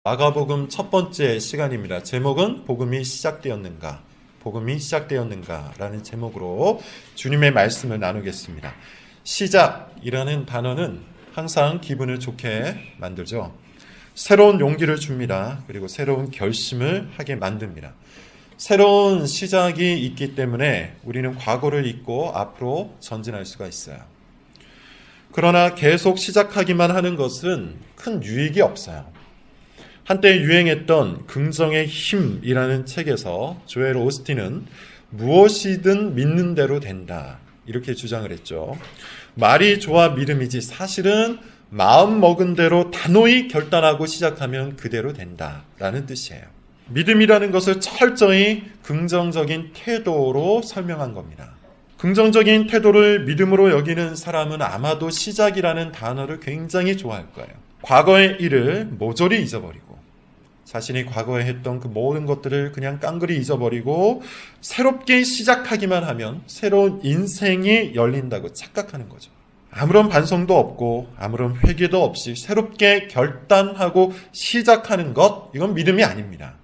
마가복음 첫 번째 시간입니다. 제목은 복음이 시작되었는가? 복음이 시작되었는가라는 제목으로 주님의 말씀을 나누겠습니다. 시작이라는 단어는 항상 기분을 좋게 만들죠. 새로운 용기를 줍니다. 그리고 새로운 결심을 하게 만듭니다. 새로운 시작이 있기 때문에 우리는 과거를 잊고 앞으로 전진할 수가 있어요. 그러나 계속 시작하기만 하는 것은 큰 유익이 없어요. 한때 유행했던 긍정의 힘이라는 책에서 조엘 오스틴은 무엇이든 믿는 대로 된다 이렇게 주장을 했죠. 말이 좋아 믿음이지 사실은 마음 먹은 대로 단호히 결단하고 시작하면 그대로 된다라는 뜻이에요. 믿음이라는 것을 철저히 긍정적인 태도로 설명한 겁니다. 긍정적인 태도를 믿음으로 여기는 사람은 아마도 시작이라는 단어를 굉장히 좋아할 거예요. 과거의 일을 모조리 잊어버리고 자신이 과거에 했던 그 모든 것들을 그냥 깡그리 잊어버리고 새롭게 시작하기만 하면 새로운 인생이 열린다고 착각하는 거죠. 아무런 반성도 없고 아무런 회개도 없이 새롭게 결단하고 시작하는 것, 이건 믿음이 아닙니다.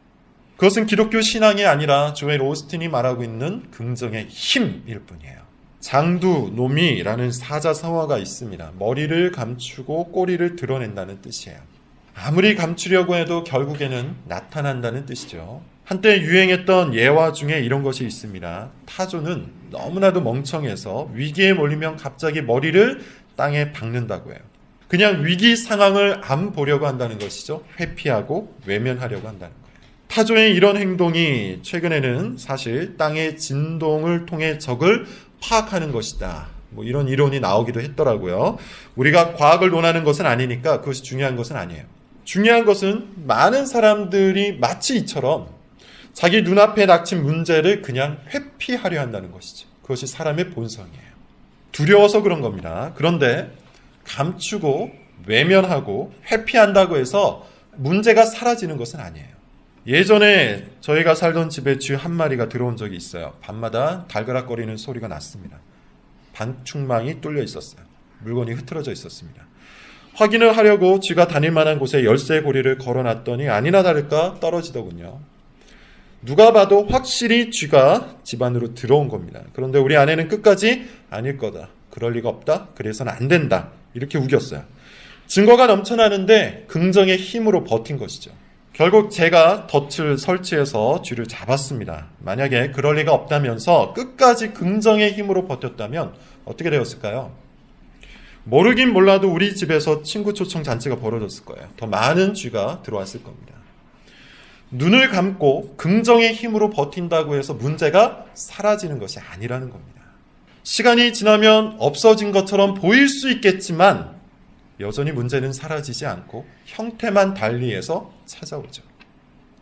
그것은 기독교 신앙이 아니라 조엘 오스틴이 말하고 있는 긍정의 힘일 뿐이에요. 장두노미라는 사자성어가 있습니다. 머리를 감추고 꼬리를 드러낸다는 뜻이에요. 아무리 감추려고 해도 결국에는 나타난다는 뜻이죠. 한때 유행했던 예화 중에 이런 것이 있습니다. 타조는 너무나도 멍청해서 위기에 몰리면 갑자기 머리를 땅에 박는다고 해요. 그냥 위기 상황을 안 보려고 한다는 것이죠. 회피하고 외면하려고 한다는 거예요. 타조의 이런 행동이 최근에는 사실 땅의 진동을 통해 적을 파악하는 것이다. 이런 이론이 나오기도 했더라고요. 우리가 과학을 논하는 것은 아니니까 그것이 중요한 것은 아니에요. 중요한 것은 많은 사람들이 마치 이처럼 자기 눈앞에 닥친 문제를 그냥 회피하려 한다는 것이죠. 그것이 사람의 본성이에요. 두려워서 그런 겁니다. 그런데 감추고 외면하고 회피한다고 해서 문제가 사라지는 것은 아니에요. 예전에 저희가 살던 집에 쥐 한 마리가 들어온 적이 있어요. 밤마다 달그락거리는 소리가 났습니다. 방충망이 뚫려 있었어요. 물건이 흐트러져 있었습니다. 확인을 하려고 쥐가 다닐 만한 곳에 열쇠 고리를 걸어놨더니 아니나 다를까 떨어지더군요. 누가 봐도 확실히 쥐가 집 안으로 들어온 겁니다. 그런데 우리 아내는 끝까지 아닐 거다. 그럴 리가 없다. 그래서는 안 된다. 이렇게 우겼어요. 증거가 넘쳐나는데 긍정의 힘으로 버틴 것이죠. 결국 제가 덫을 설치해서 쥐를 잡았습니다. 만약에 그럴 리가 없다면서 끝까지 긍정의 힘으로 버텼다면 어떻게 되었을까요? 모르긴 몰라도 우리 집에서 친구 초청 잔치가 벌어졌을 거예요. 더 많은 쥐가 들어왔을 겁니다. 눈을 감고 긍정의 힘으로 버틴다고 해서 문제가 사라지는 것이 아니라는 겁니다. 시간이 지나면 없어진 것처럼 보일 수 있겠지만 여전히 문제는 사라지지 않고 형태만 달리해서 찾아오죠.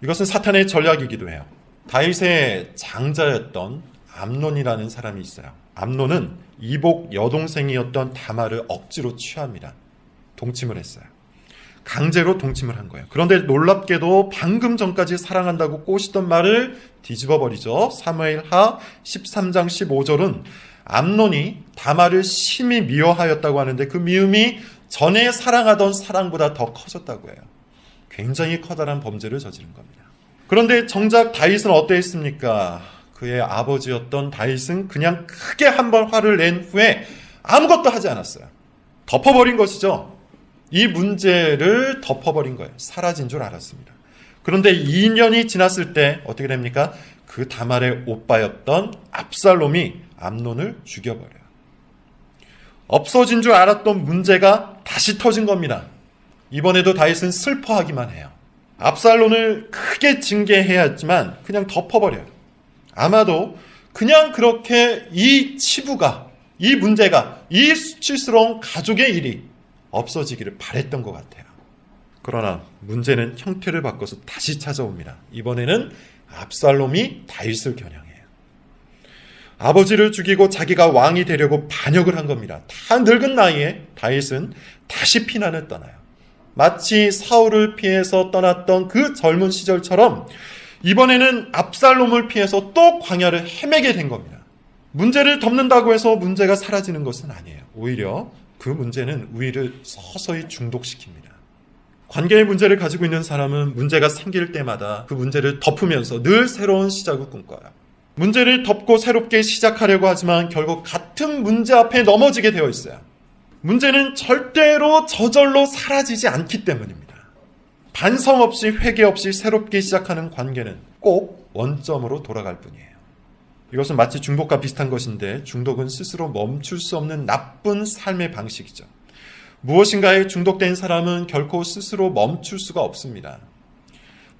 이것은 사탄의 전략이기도 해요. 다윗의 장자였던 암논이라는 사람이 있어요. 암논은 이복 여동생이었던 다말을 억지로 취합니다. 동침을 했어요. 강제로 동침을 한 거예요. 그런데 놀랍게도 방금 전까지 사랑한다고 꼬시던 말을 뒤집어 버리죠. 사무엘하 13장 15절은 암논이 다말을 심히 미워하였다고 하는데 그 미움이 전에 사랑하던 사랑보다 더 커졌다고 해요. 굉장히 커다란 범죄를 저지른 겁니다. 그런데 정작 다윗은 어떠했습니까? 그의 아버지였던 다윗은 그냥 크게 한번 화를 낸 후에 아무것도 하지 않았어요. 덮어버린 것이죠. 이 문제를 덮어버린 거예요. 사라진 줄 알았습니다. 그런데 2년이 지났을 때 어떻게 됩니까? 그 다말의 오빠였던 압살롬이 암논을 죽여버려요. 없어진 줄 알았던 문제가 다시 터진 겁니다. 이번에도 다윗은 슬퍼하기만 해요. 압살롬을 크게 징계해야 했지만 그냥 덮어버려요. 아마도 그냥 그렇게 이 치부가, 이 문제가, 이 수치스러운 가족의 일이 없어지기를 바랬던 것 같아요. 그러나 문제는 형태를 바꿔서 다시 찾아옵니다. 이번에는 압살롬이 다윗을 겨냥해요. 아버지를 죽이고 자기가 왕이 되려고 반역을 한 겁니다. 다 늙은 나이에 다윗은 다시 피난을 떠나요. 마치 사울을 피해서 떠났던 그 젊은 시절처럼 이번에는 압살롬을 피해서 또 광야를 헤매게 된 겁니다. 문제를 덮는다고 해서 문제가 사라지는 것은 아니에요. 오히려 그 문제는 우리를 서서히 중독시킵니다. 관계의 문제를 가지고 있는 사람은 문제가 생길 때마다 그 문제를 덮으면서 늘 새로운 시작을 꿈꿔요. 문제를 덮고 새롭게 시작하려고 하지만 결국 같은 문제 앞에 넘어지게 되어 있어요. 문제는 절대로 저절로 사라지지 않기 때문입니다. 반성 없이 회개 없이 새롭게 시작하는 관계는 꼭 원점으로 돌아갈 뿐이에요. 이것은 마치 중독과 비슷한 것인데 중독은 스스로 멈출 수 없는 나쁜 삶의 방식이죠. 무엇인가에 중독된 사람은 결코 스스로 멈출 수가 없습니다.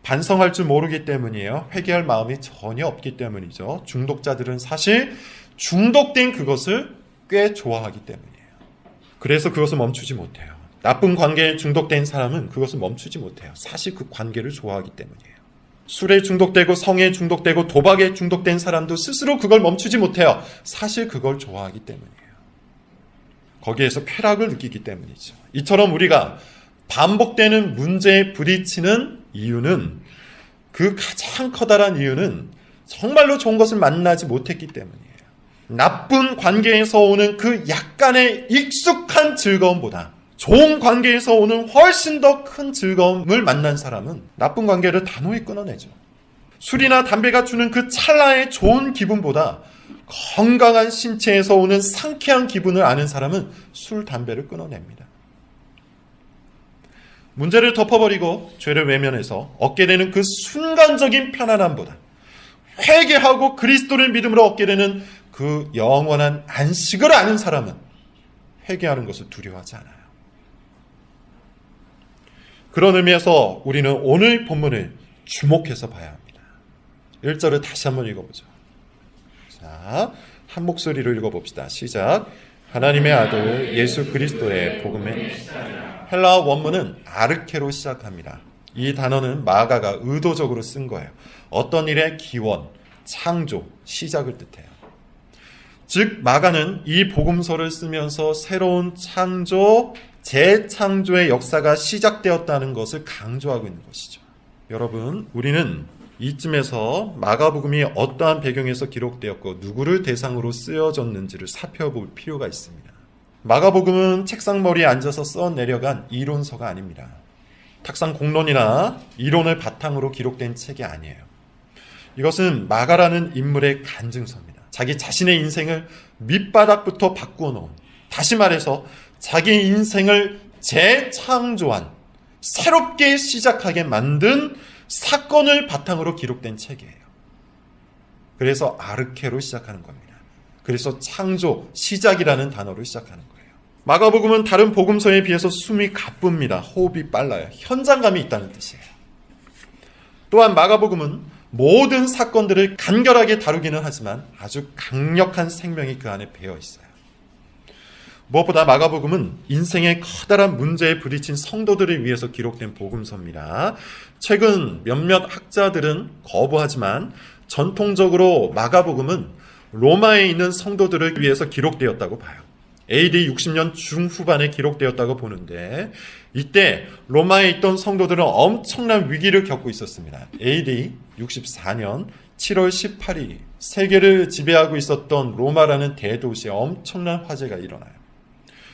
반성할 줄 모르기 때문이에요. 회개할 마음이 전혀 없기 때문이죠. 중독자들은 사실 중독된 그것을 꽤 좋아하기 때문이에요. 그래서 그것을 멈추지 못해요. 나쁜 관계에 중독된 사람은 그것을 멈추지 못해요. 사실 그 관계를 좋아하기 때문이에요. 술에 중독되고 성에 중독되고 도박에 중독된 사람도 스스로 그걸 멈추지 못해요. 사실 그걸 좋아하기 때문이에요. 거기에서 쾌락을 느끼기 때문이죠. 이처럼 우리가 반복되는 문제에 부딪히는 이유는, 그 가장 커다란 이유는 정말로 좋은 것을 만나지 못했기 때문이에요. 나쁜 관계에서 오는 그 약간의 익숙한 즐거움보다 좋은 관계에서 오는 훨씬 더 큰 즐거움을 만난 사람은 나쁜 관계를 단호히 끊어내죠. 술이나 담배가 주는 그 찰나의 좋은 기분보다 건강한 신체에서 오는 상쾌한 기분을 아는 사람은 술, 담배를 끊어냅니다. 문제를 덮어버리고 죄를 외면해서 얻게 되는 그 순간적인 편안함보다 회개하고 그리스도를 믿음으로 얻게 되는 그 영원한 안식을 아는 사람은 회개하는 것을 두려워하지 않아요. 그런 의미에서 우리는 오늘 본문을 주목해서 봐야 합니다. 1절을 다시 한번 읽어보죠. 자, 한 목소리로 읽어봅시다. 시작. 하나님의 아들 예수 그리스도의 복음의 헬라어 원문은 아르케로 시작합니다. 이 단어는 마가가 의도적으로 쓴 거예요. 어떤 일의 기원, 창조, 시작을 뜻해요. 즉 마가는 이 복음서를 쓰면서 새로운 창조, 재창조의 역사가 시작되었다는 것을 강조하고 있는 것이죠. 여러분, 우리는 이쯤에서 마가복음이 어떠한 배경에서 기록되었고 누구를 대상으로 쓰여졌는지를 살펴볼 필요가 있습니다. 마가복음은 책상머리에 앉아서 써내려간 이론서가 아닙니다. 탁상 공론이나 이론을 바탕으로 기록된 책이 아니에요. 이것은 마가라는 인물의 간증서입니다. 자기 자신의 인생을 밑바닥부터 바꾸어 놓은, 다시 말해서 자기 인생을 재창조한, 새롭게 시작하게 만든 사건을 바탕으로 기록된 책이에요. 그래서 아르케로 시작하는 겁니다. 그래서 창조, 시작이라는 단어로 시작하는 거예요. 마가복음은 다른 복음서에 비해서 숨이 가쁩니다. 호흡이 빨라요. 현장감이 있다는 뜻이에요. 또한 마가복음은 모든 사건들을 간결하게 다루기는 하지만 아주 강력한 생명이 그 안에 배어 있어요. 무엇보다 마가복음은 인생의 커다란 문제에 부딪힌 성도들을 위해서 기록된 복음서입니다. 최근 몇몇 학자들은 거부하지만 전통적으로 마가복음은 로마에 있는 성도들을 위해서 기록되었다고 봐요. AD 60년 중후반에 기록되었다고 보는데 이때 로마에 있던 성도들은 엄청난 위기를 겪고 있었습니다. AD 64년 7월 18일 세계를 지배하고 있었던 로마라는 대도시에 엄청난 화재가 일어나요.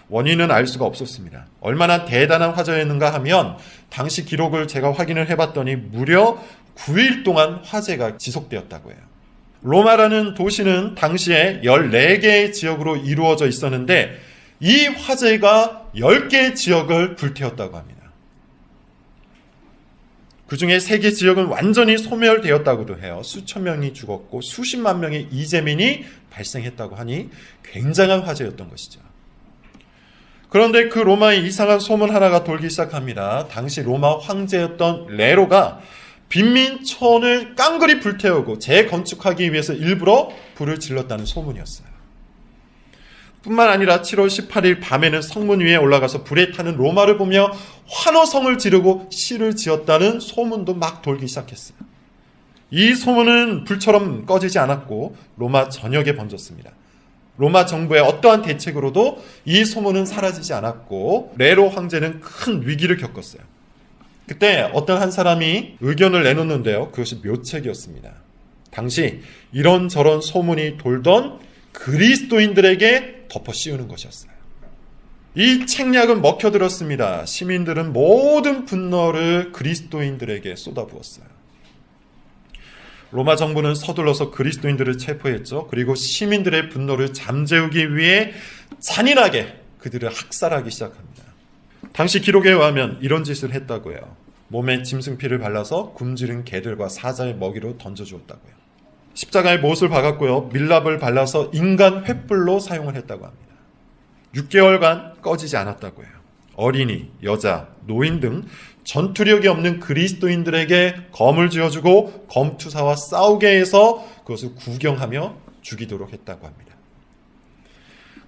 원인은 알 수가 없었습니다. 얼마나 대단한 화재였는가 하면 당시 기록을 제가 확인을 해봤더니 무려 9일 동안 화재가 지속되었다고 해요. 로마라는 도시는 당시에 14개의 지역으로 이루어져 있었는데 이 화재가 10개의 지역을 불태웠다고 합니다. 그 중에 3개 지역은 완전히 소멸되었다고도 해요. 수천 명이 죽었고 수십만 명의 이재민이 발생했다고 하니 굉장한 화재였던 것이죠. 그런데 그 로마에 이상한 소문 하나가 돌기 시작합니다. 당시 로마 황제였던 네로가 빈민촌을 깡그리 불태우고 재건축하기 위해서 일부러 불을 질렀다는 소문이었어요. 뿐만 아니라 7월 18일 밤에는 성문 위에 올라가서 불에 타는 로마를 보며 환호성을 지르고 시를 지었다는 소문도 막 돌기 시작했어요. 이 소문은 불처럼 꺼지지 않았고 로마 전역에 번졌습니다. 로마 정부의 어떠한 대책으로도 이 소문은 사라지지 않았고 네로 황제는 큰 위기를 겪었어요. 그때 어떤 한 사람이 의견을 내놓는데요. 그것이 묘책이었습니다. 당시 이런저런 소문이 돌던 그리스도인들에게 덮어 씌우는 것이었어요. 이 책략은 먹혀들었습니다. 시민들은 모든 분노를 그리스도인들에게 쏟아부었어요. 로마 정부는 서둘러서 그리스도인들을 체포했죠. 그리고 시민들의 분노를 잠재우기 위해 잔인하게 그들을 학살하기 시작합니다. 당시 기록에 의하면 이런 짓을 했다고 해요. 몸에 짐승피를 발라서 굶주린 개들과 사자의 먹이로 던져주었다고요. 십자가에 못을 박았고요. 밀랍을 발라서 인간 횃불로 사용을 했다고 합니다. 6개월간 꺼지지 않았다고 해요. 어린이, 여자, 노인 등 전투력이 없는 그리스도인들에게 검을 쥐어주고 검투사와 싸우게 해서 그것을 구경하며 죽이도록 했다고 합니다.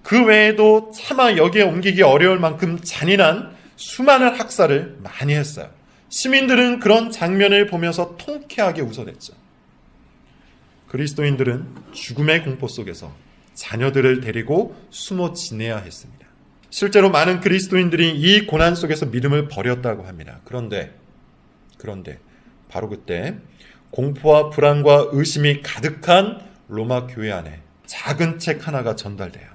그 외에도 차마 여기에 옮기기 어려울 만큼 잔인한 수많은 학살을 많이 했어요. 시민들은 그런 장면을 보면서 통쾌하게 웃어댔죠. 그리스도인들은 죽음의 공포 속에서 자녀들을 데리고 숨어 지내야 했습니다. 실제로 많은 그리스도인들이 이 고난 속에서 믿음을 버렸다고 합니다. 그런데 바로 그때 공포와 불안과 의심이 가득한 로마 교회 안에 작은 책 하나가 전달돼요.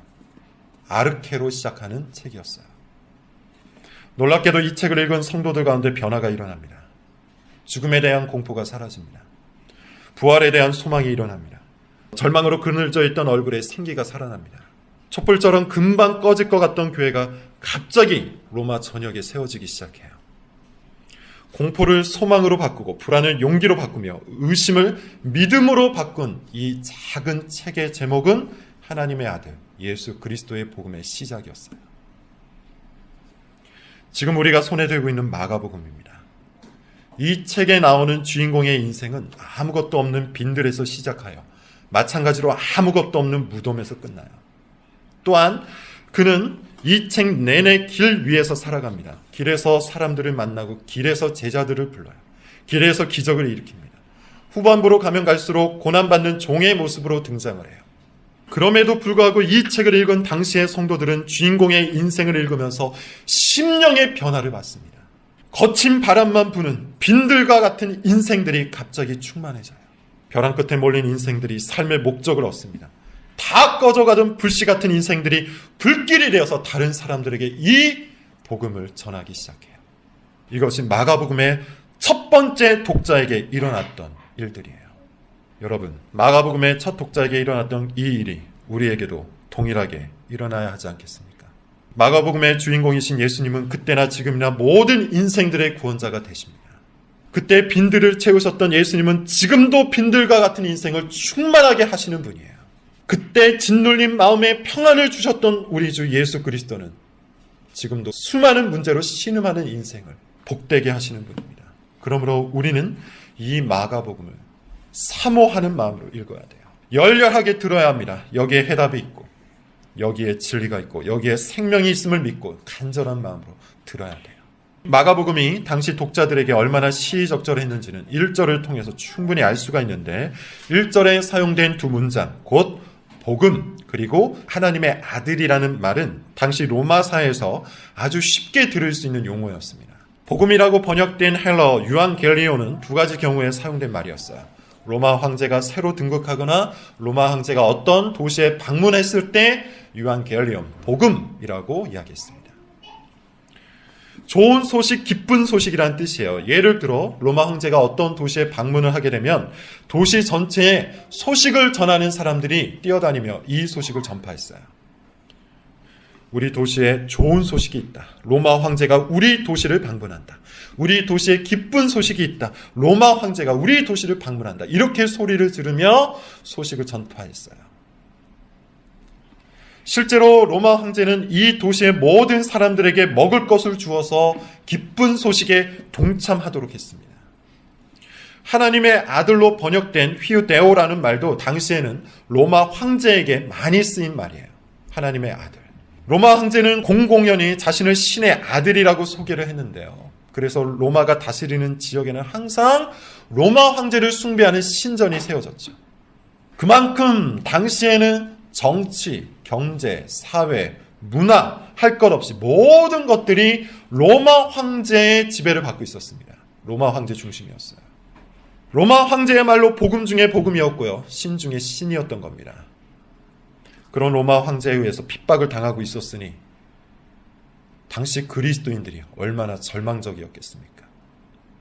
아르케로 시작하는 책이었어요. 놀랍게도 이 책을 읽은 성도들 가운데 변화가 일어납니다. 죽음에 대한 공포가 사라집니다. 부활에 대한 소망이 일어납니다. 절망으로 그늘져 있던 얼굴에 생기가 살아납니다. 촛불처럼 금방 꺼질 것 같던 교회가 갑자기 로마 전역에 세워지기 시작해요. 공포를 소망으로 바꾸고 불안을 용기로 바꾸며 의심을 믿음으로 바꾼 이 작은 책의 제목은 하나님의 아들 예수 그리스도의 복음의 시작이었어요. 지금 우리가 손에 들고 있는 마가복음입니다. 이 책에 나오는 주인공의 인생은 아무것도 없는 빈들에서 시작하여 마찬가지로 아무것도 없는 무덤에서 끝나요. 또한 그는 이 책 내내 길 위에서 살아갑니다. 길에서 사람들을 만나고 길에서 제자들을 불러요. 길에서 기적을 일으킵니다. 후반부로 가면 갈수록 고난받는 종의 모습으로 등장을 해요. 그럼에도 불구하고 이 책을 읽은 당시의 성도들은 주인공의 인생을 읽으면서 심령의 변화를 받습니다. 거친 바람만 부는 빈들과 같은 인생들이 갑자기 충만해져요. 벼랑 끝에 몰린 인생들이 삶의 목적을 얻습니다. 다 꺼져가던 불씨 같은 인생들이 불길이 되어서 다른 사람들에게 이 복음을 전하기 시작해요. 이것이 마가복음의 첫 번째 독자에게 일어났던 일들이에요. 여러분, 마가복음의 첫 독자에게 일어났던 이 일이 우리에게도 동일하게 일어나야 하지 않겠습니까? 마가복음의 주인공이신 예수님은 그때나 지금이나 모든 인생들의 구원자가 되십니다. 그때 빈들을 채우셨던 예수님은 지금도 빈들과 같은 인생을 충만하게 하시는 분이에요. 그때 짓눌린 마음에 평안을 주셨던 우리 주 예수 그리스도는 지금도 수많은 문제로 신음하는 인생을 복되게 하시는 분입니다. 그러므로 우리는 이 마가복음을 사모하는 마음으로 읽어야 돼요. 열렬하게 들어야 합니다. 여기에 해답이 있고 여기에 진리가 있고 여기에 생명이 있음을 믿고 간절한 마음으로 들어야 돼요. 마가복음이 당시 독자들에게 얼마나 시의적절했는지는 1절을 통해서 충분히 알 수가 있는데 1절에 사용된 두 문장 곧 복음 그리고 하나님의 아들이라는 말은 당시 로마사에서 아주 쉽게 들을 수 있는 용어였습니다. 복음이라고 번역된 헬러 유앙겔리온은 두 가지 경우에 사용된 말이었어요. 로마 황제가 새로 등극하거나 로마 황제가 어떤 도시에 방문했을 때 유앙겔리온 복음이라고 이야기했습니다. 좋은 소식, 기쁜 소식이란 뜻이에요. 예를 들어 로마 황제가 어떤 도시에 방문을 하게 되면 도시 전체에 소식을 전하는 사람들이 뛰어다니며 이 소식을 전파했어요. 우리 도시에 좋은 소식이 있다. 로마 황제가 우리 도시를 방문한다. 우리 도시에 기쁜 소식이 있다. 로마 황제가 우리 도시를 방문한다. 이렇게 소리를 지르며 소식을 전파했어요. 실제로 로마 황제는 이 도시의 모든 사람들에게 먹을 것을 주어서 기쁜 소식에 동참하도록 했습니다. 하나님의 아들로 번역된 휘우데오라는 말도 당시에는 로마 황제에게 많이 쓰인 말이에요. 하나님의 아들. 로마 황제는 공공연히 자신을 신의 아들이라고 소개를 했는데요. 그래서 로마가 다스리는 지역에는 항상 로마 황제를 숭배하는 신전이 세워졌죠. 그만큼 당시에는 정치, 경제, 사회, 문화 할 것 없이 모든 것들이 로마 황제의 지배를 받고 있었습니다. 로마 황제 중심이었어요. 로마 황제야말로 복음 중에 복음이었고요. 신 중에 신이었던 겁니다. 그런 로마 황제에 의해서 핍박을 당하고 있었으니 당시 그리스도인들이 얼마나 절망적이었겠습니까?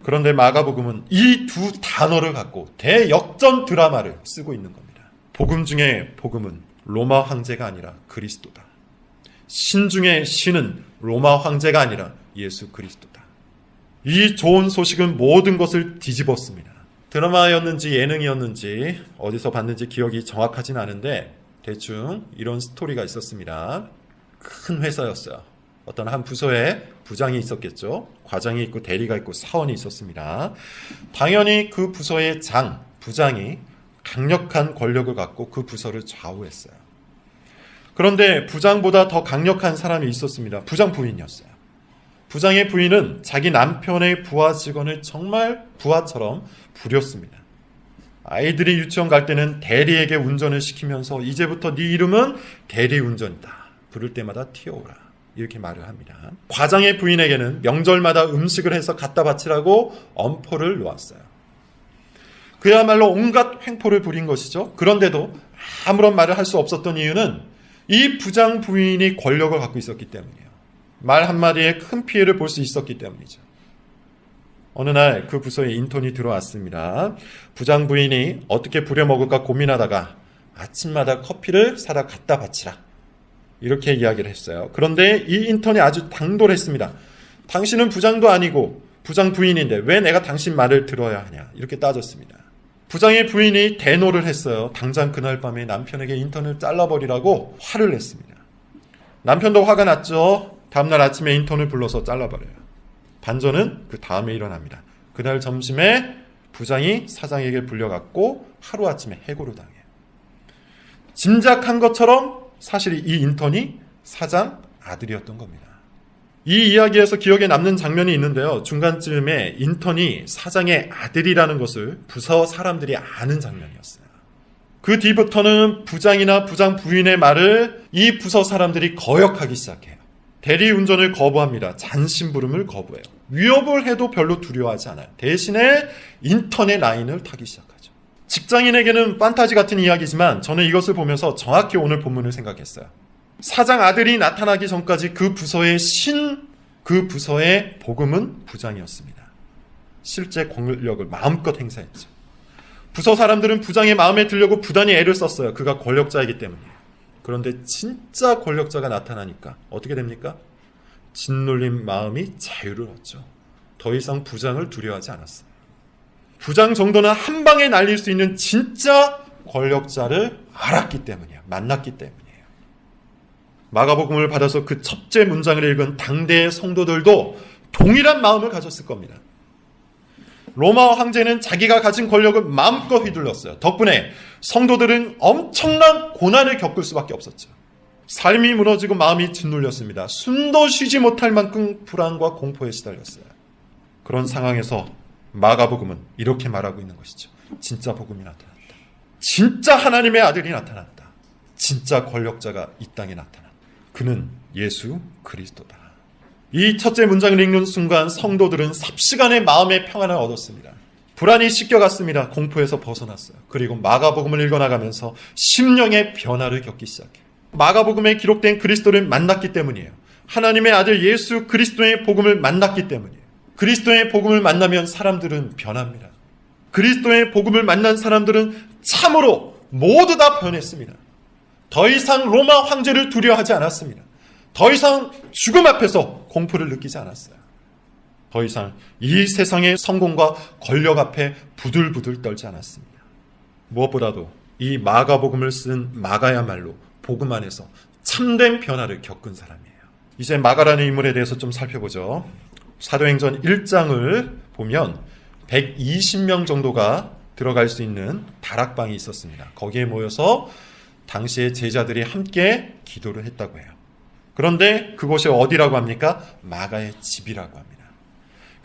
그런데 마가복음은 이 두 단어를 갖고 대역전 드라마를 쓰고 있는 겁니다. 복음 중에 복음은 로마 황제가 아니라 그리스도다. 신 중에 신은 로마 황제가 아니라 예수 그리스도다. 이 좋은 소식은 모든 것을 뒤집었습니다. 드라마였는지 예능이었는지 어디서 봤는지 기억이 정확하진 않은데 대충 이런 스토리가 있었습니다. 큰 회사였어요. 어떤 한 부서에 부장이 있었겠죠. 과장이 있고 대리가 있고 사원이 있었습니다. 당연히 그 부서의 부장이 강력한 권력을 갖고 그 부서를 좌우했어요. 그런데 부장보다 더 강력한 사람이 있었습니다. 부장 부인이었어요. 부장의 부인은 자기 남편의 부하 직원을 정말 부하처럼 부렸습니다. 아이들이 유치원 갈 때는 대리에게 운전을 시키면서 이제부터 네 이름은 대리운전이다. 부를 때마다 튀어오라. 이렇게 말을 합니다. 과장의 부인에게는 명절마다 음식을 해서 갖다 바치라고 엄포를 놓았어요. 그야말로 온갖 횡포를 부린 것이죠. 그런데도 아무런 말을 할 수 없었던 이유는 이 부장 부인이 권력을 갖고 있었기 때문이에요. 말 한마디에 큰 피해를 볼 수 있었기 때문이죠. 어느 날 그 부서에 인턴이 들어왔습니다. 부장 부인이 어떻게 부려먹을까 고민하다가 아침마다 커피를 사다 갖다 바치라. 이렇게 이야기를 했어요. 그런데 이 인턴이 아주 당돌했습니다. 당신은 부장도 아니고 부장 부인인데 왜 내가 당신 말을 들어야 하냐. 이렇게 따졌습니다. 부장의 부인이 대노를 했어요. 당장 그날 밤에 남편에게 인턴을 잘라버리라고 화를 냈습니다. 남편도 화가 났죠. 다음날 아침에 인턴을 불러서 잘라버려요. 반전은 그 다음에 일어납니다. 그날 점심에 부장이 사장에게 불려갔고 하루아침에 해고를 당해요. 짐작한 것처럼 사실 이 인턴이 사장 아들이었던 겁니다. 이 이야기에서 기억에 남는 장면이 있는데요. 중간쯤에 인턴이 사장의 아들이라는 것을 부서 사람들이 아는 장면이었어요. 그 뒤부터는 부장이나 부장 부인의 말을 이 부서 사람들이 거역하기 시작해요. 대리운전을 거부합니다. 잔심부름을 거부해요. 위협을 해도 별로 두려워하지 않아요. 대신에 인턴의 라인을 타기 시작하죠. 직장인에게는 판타지 같은 이야기지만 저는 이것을 보면서 정확히 오늘 본문을 생각했어요. 사장 아들이 나타나기 전까지 그 부서의 그 부서의 복음은 부장이었습니다. 실제 권력을 마음껏 행사했죠. 부서 사람들은 부장의 마음에 들려고 부단히 애를 썼어요. 그가 권력자이기 때문이에요. 그런데 진짜 권력자가 나타나니까 어떻게 됩니까? 짓눌린 마음이 자유를 얻죠. 더 이상 부장을 두려워하지 않았어요. 부장 정도는 한 방에 날릴 수 있는 진짜 권력자를 알았기 때문이에요. 만났기 때문이에요. 마가복음을 받아서 그 첫째 문장을 읽은 당대의 성도들도 동일한 마음을 가졌을 겁니다. 로마 황제는 자기가 가진 권력을 마음껏 휘둘렀어요. 덕분에 성도들은 엄청난 고난을 겪을 수밖에 없었죠. 삶이 무너지고 마음이 짓눌렸습니다. 숨도 쉬지 못할 만큼 불안과 공포에 시달렸어요. 그런 상황에서 마가복음은 이렇게 말하고 있는 것이죠. 진짜 복음이 나타났다. 진짜 하나님의 아들이 나타났다. 진짜 권력자가 이 땅에 나타났다. 그는 예수 그리스도다. 이 첫째 문장을 읽는 순간 성도들은 삽시간에 마음의 평안을 얻었습니다. 불안이 씻겨갔습니다. 공포에서 벗어났어요. 그리고 마가복음을 읽어나가면서 심령의 변화를 겪기 시작해요. 마가복음에 기록된 그리스도를 만났기 때문이에요. 하나님의 아들 예수 그리스도의 복음을 만났기 때문이에요. 그리스도의 복음을 만나면 사람들은 변합니다. 그리스도의 복음을 만난 사람들은 참으로 모두 다 변했습니다. 더 이상 로마 황제를 두려워하지 않았습니다. 더 이상 죽음 앞에서 공포를 느끼지 않았어요. 더 이상 이 세상의 성공과 권력 앞에 부들부들 떨지 않았습니다. 무엇보다도 이 마가복음을 쓴 마가야말로 복음 안에서 참된 변화를 겪은 사람이에요. 이제 마가라는 인물에 대해서 좀 살펴보죠. 사도행전 1장을 보면 120명 정도가 들어갈 수 있는 다락방이 있었습니다. 거기에 모여서 당시의 제자들이 함께 기도를 했다고 해요. 그런데 그곳이 어디라고 합니까? 마가의 집이라고 합니다.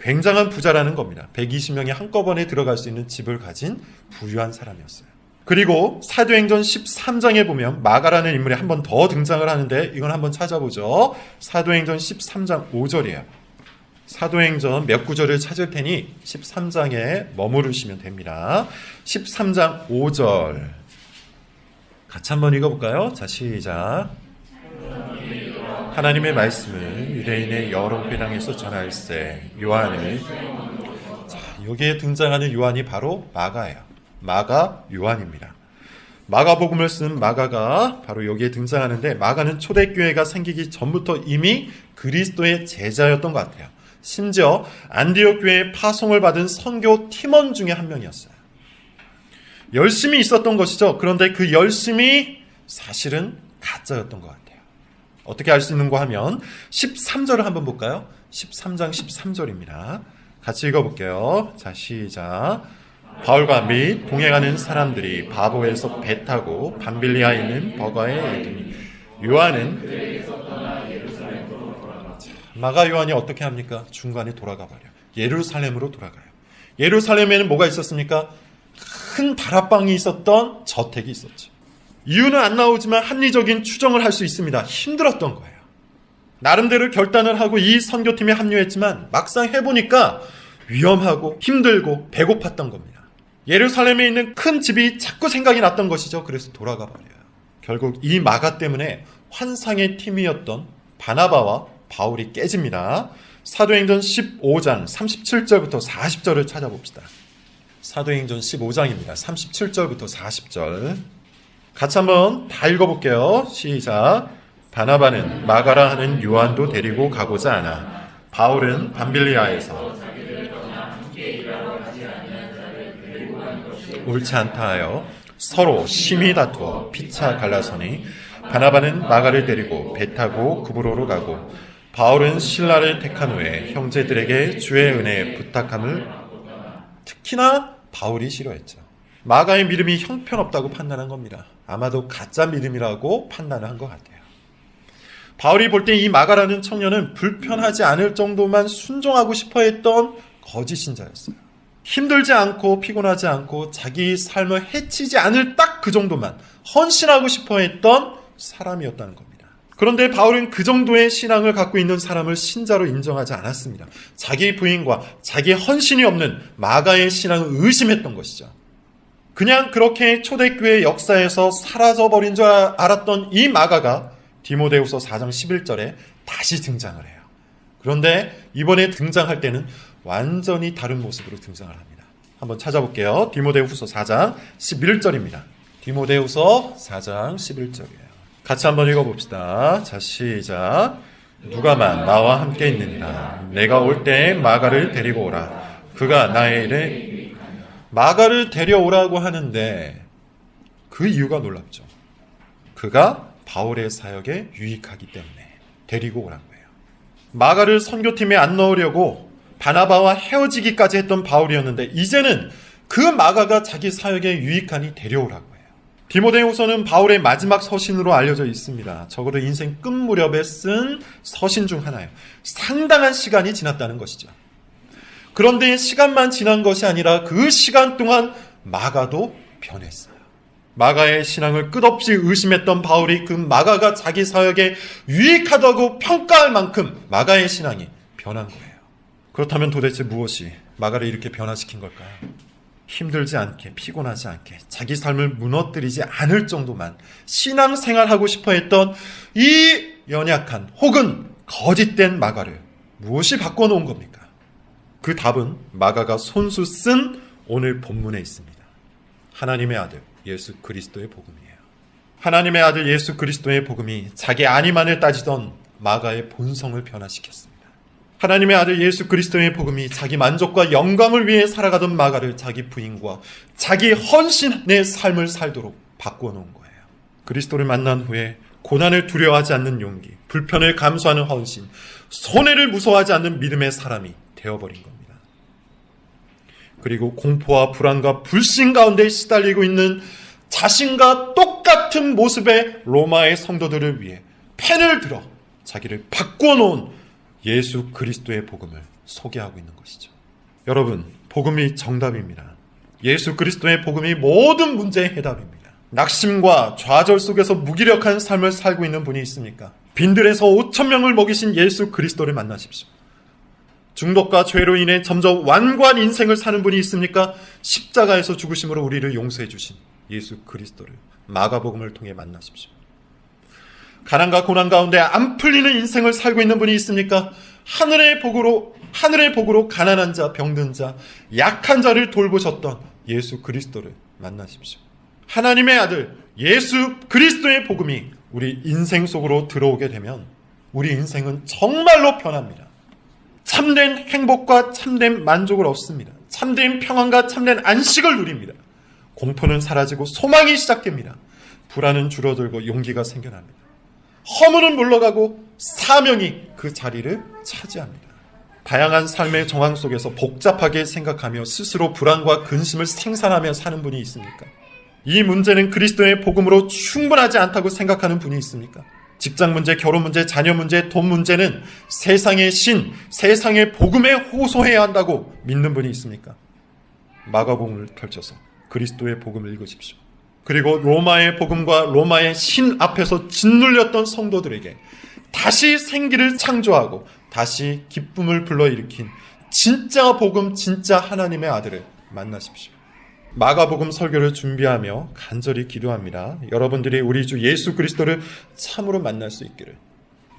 굉장한 부자라는 겁니다. 120명이 한꺼번에 들어갈 수 있는 집을 가진 부유한 사람이었어요. 그리고 사도행전 13장에 보면 마가라는 인물이 한 번 더 등장을 하는데 이건 한번 찾아보죠. 사도행전 13장 5절이에요. 사도행전 몇 구절을 찾을 테니 13장에 머무르시면 됩니다. 13장 5절 같이 한번 읽어볼까요? 자, 시작. 하나님의 말씀을 유대인의 여러 회당에서 전할세. 요한을. 자, 여기에 등장하는 요한이 바로 마가예요. 마가 요한입니다. 마가복음을 쓴 마가가 바로 여기에 등장하는데, 마가는 초대교회가 생기기 전부터 이미 그리스도의 제자였던 것 같아요. 심지어 안디옥 교회의 파송을 받은 선교 팀원 중에 한 명이었어요. 열심히 있었던 것이죠. 그런데 그 열심이 사실은 가짜였던 것 같아요. 어떻게 알 수 있는가 하면 13절을 한번 볼까요? 13장 13절입니다. 같이 읽어볼게요. 자, 시작. 바울과 및 동행하는 사람들이 바보에서 배 타고 밤빌리아에 있는 버가에 이르니 요한은 마가 요한이 어떻게 합니까? 중간에 돌아가 버려요. 예루살렘으로 돌아가요. 예루살렘에는 뭐가 있었습니까? 큰 다락방이 있었던 저택이 있었죠. 이유는 안 나오지만 합리적인 추정을 할 수 있습니다. 힘들었던 거예요. 나름대로 결단을 하고 이 선교팀에 합류했지만 막상 해보니까 위험하고 힘들고 배고팠던 겁니다. 예루살렘에 있는 큰 집이 자꾸 생각이 났던 것이죠. 그래서 돌아가 버려요. 결국 이 마가 때문에 환상의 팀이었던 바나바와 바울이 깨집니다. 사도행전 15장 37절부터 40절을 찾아봅시다. 사도행전 15장입니다. 37절부터 40절. 같이 한번 다 읽어볼게요. 시작. 바나바는 마가라 하는 요한도 데리고 가고자 하나 바울은 밤빌리아에서 옳지 않다 하여 서로 심히 다투어 피차 갈라서니 바나바는 마가를 데리고 배 타고 구브로로 가고 바울은 실라를 택한 후에 형제들에게 주의 은혜에 부탁함을 특히나 바울이 싫어했죠. 마가의 믿음이 형편없다고 판단한 겁니다. 아마도 가짜 믿음이라고 판단을 한 것 같아요. 바울이 볼 때 이 마가라는 청년은 불편하지 않을 정도만 순종하고 싶어 했던 거짓 신자였어요. 힘들지 않고 피곤하지 않고 자기 삶을 해치지 않을 딱 그 정도만 헌신하고 싶어 했던 사람이었다는 겁니다. 그런데 바울은 그 정도의 신앙을 갖고 있는 사람을 신자로 인정하지 않았습니다. 자기 부인과 자기 헌신이 없는 마가의 신앙을 의심했던 것이죠. 그냥 그렇게 초대교회 역사에서 사라져버린 줄 알았던 이 마가가 디모데후서 4장 11절에 다시 등장을 해요. 그런데 이번에 등장할 때는 완전히 다른 모습으로 등장을 합니다. 한번 찾아볼게요. 디모데후서 4장 11절입니다. 디모데후서 4장 11절이에요. 같이 한번 읽어봅시다. 자, 시작. 누가만 나와 함께 있느니라. 내가 올 때 마가를 데리고 오라. 그가 나의 일에 마가를 데려오라고 하는데 그 이유가 놀랍죠. 그가 바울의 사역에 유익하기 때문에 데리고 오라고 해요. 마가를 선교팀에 안 넣으려고 바나바와 헤어지기까지 했던 바울이었는데 이제는 그 마가가 자기 사역에 유익하니 데려오라고 해요. 디모데후서는 바울의 마지막 서신으로 알려져 있습니다. 적어도 인생 끝 무렵에 쓴 서신 중 하나예요. 상당한 시간이 지났다는 것이죠. 그런데 시간만 지난 것이 아니라 그 시간 동안 마가도 변했어요. 마가의 신앙을 끝없이 의심했던 바울이 그 마가가 자기 사역에 유익하다고 평가할 만큼 마가의 신앙이 변한 거예요. 그렇다면 도대체 무엇이 마가를 이렇게 변화시킨 걸까요? 힘들지 않게, 피곤하지 않게, 자기 삶을 무너뜨리지 않을 정도만 신앙생활하고 싶어 했던 이 연약한 혹은 거짓된 마가를 무엇이 바꿔놓은 겁니까? 그 답은 마가가 손수 쓴 오늘 본문에 있습니다. 하나님의 아들 예수 그리스도의 복음이에요. 하나님의 아들 예수 그리스도의 복음이 자기 안위만을 따지던 마가의 본성을 변화시켰습니다. 하나님의 아들 예수 그리스도의 복음이 자기 만족과 영광을 위해 살아가던 마가를 자기 부인과 자기 헌신의 삶을 살도록 바꿔놓은 거예요. 그리스도를 만난 후에 고난을 두려워하지 않는 용기, 불편을 감수하는 헌신, 손해를 무서워하지 않는 믿음의 사람이 되어버린 겁니다. 그리고 공포와 불안과 불신 가운데 시달리고 있는 자신과 똑같은 모습의 로마의 성도들을 위해 펜을 들어 자기를 바꿔놓은 예수 그리스도의 복음을 소개하고 있는 것이죠. 여러분, 복음이 정답입니다. 예수 그리스도의 복음이 모든 문제의 해답입니다. 낙심과 좌절 속에서 무기력한 삶을 살고 있는 분이 있습니까? 빈들에서 5,000명을 먹이신 예수 그리스도를 만나십시오. 중독과 죄로 인해 점점 완고한 인생을 사는 분이 있습니까? 십자가에서 죽으심으로 우리를 용서해 주신 예수 그리스도를 마가복음을 통해 만나십시오. 가난과 고난 가운데 안 풀리는 인생을 살고 있는 분이 있습니까? 하늘의 복으로 가난한 자, 병든 자, 약한 자를 돌보셨던 예수 그리스도를 만나십시오. 하나님의 아들 예수 그리스도의 복음이 우리 인생 속으로 들어오게 되면 우리 인생은 정말로 변합니다. 참된 행복과 참된 만족을 얻습니다. 참된 평안과 참된 안식을 누립니다. 공포는 사라지고 소망이 시작됩니다. 불안은 줄어들고 용기가 생겨납니다. 허물은 물러가고 사명이 그 자리를 차지합니다. 다양한 삶의 정황 속에서 복잡하게 생각하며 스스로 불안과 근심을 생산하며 사는 분이 있습니까? 이 문제는 그리스도의 복음으로 충분하지 않다고 생각하는 분이 있습니까? 직장 문제, 결혼 문제, 자녀 문제, 돈 문제는 세상의 신, 세상의 복음에 호소해야 한다고 믿는 분이 있습니까? 마가복음을 펼쳐서 그리스도의 복음을 읽으십시오. 그리고 로마의 복음과 로마의 신 앞에서 짓눌렸던 성도들에게 다시 생기를 창조하고 다시 기쁨을 불러일으킨 진짜 복음, 진짜 하나님의 아들을 만나십시오. 마가복음 설교를 준비하며 간절히 기도합니다. 여러분들이 우리 주 예수 그리스도를 참으로 만날 수 있기를,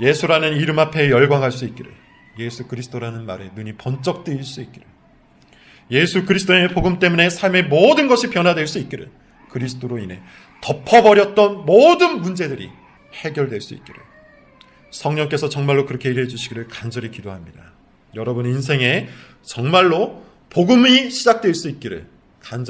예수라는 이름 앞에 열광할 수 있기를, 예수 그리스도라는 말에 눈이 번쩍 뜨일 수 있기를, 예수 그리스도의 복음 때문에 삶의 모든 것이 변화될 수 있기를, 그리스도로 인해 덮어버렸던 모든 문제들이 해결될 수 있기를, 성령께서 정말로 그렇게 일해 주시기를 간절히 기도합니다. 여러분 인생에 정말로 복음이 시작될 수 있기를 간절히